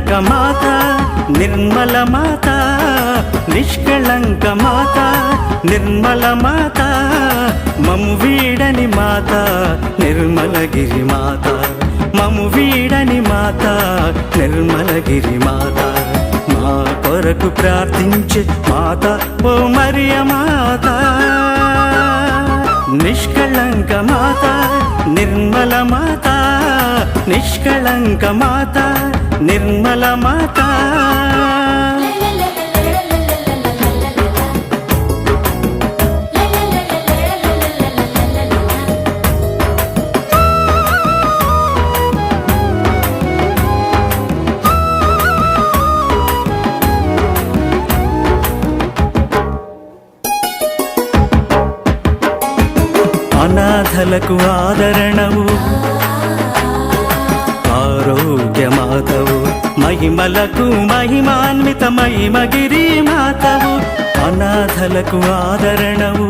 నిష్కళంక మాత నిర్మల మాత నిష్కళంక మాత నిర్మల మాత మము వీడని మాత నిర్మలగిరి మాత మము వీడని మాత నిర్మలగిరి మాత మా కొరకు ప్రార్థించే మాత ఓ మరియ మాత నిష్కళంక మాత నిర్మల మాత నిష్కళంక మాత నిర్మల మాత అనాథలకు ఆదరణవు ఆరోగ్యమాతవు మహిమలకు మహిమాన్విత మహిమగిరి మాతవు అనాథలకు ఆదరణవు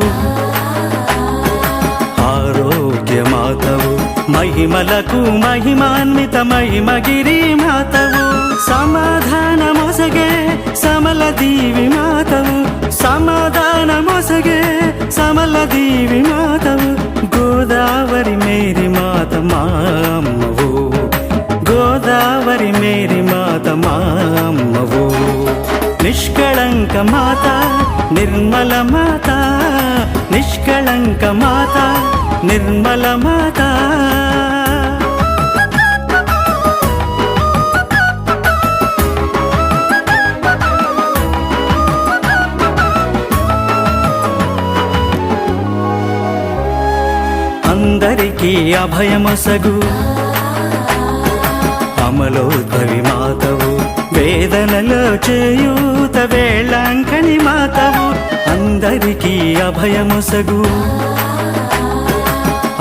ఆరోగ్యమాతవు మహిమలకు మహిమాన్విత మహిమగిరి మాతవు సమాధానమొసగే సమల దీవి మాతవు సమాధానమొసగే సమల దీవి మాతవు గోదావరి మేరీ మాత మా అమ్మవు గోదావరి మేరీ మాత మా అమ్మవు నిష్కళంక మాత నిర్మల మాత నిష్కళంక మాత నిర్మల మాత అందరికీ అభయమొసగు అమలోద్భవి మాతవు వేదనలో చేయూత వేళాంకణి మాతవు అందరికీ అభయమొసగు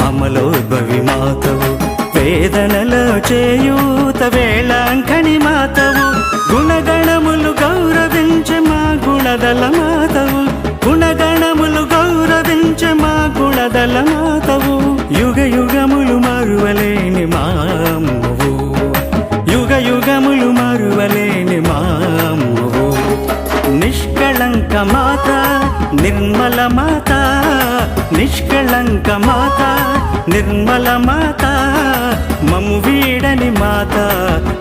అమలోద్భవి మాతవు వేదనలో చేయూత వేళాంకణి మాతవు గుణగణములు గౌరవించే మా గుణదల మాతవు గుణగణములు గౌరవించే మా గుణదల మాతవు యుగ యుగములు మరువలేని మా అమ్మవు యుగ యుగములు మరువలేని మా అమ్మవు నిష్కళంక మాత నిర్మల మాత నిష్కళంక మాత నిర్మల మాత మము వీడని మాత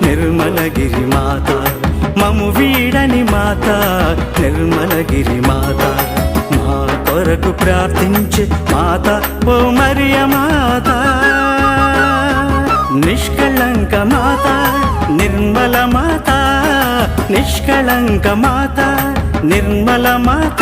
నిర్మలగిరి మాత మము వీడని మాత నిర్మలగిరి మాత మా కొరకు ప్రార్థించే మాత ఓ మరియ మాత నిష్కళంక మాత నిర్మల మాత నిష్కళంక మాత నిర్మల మాత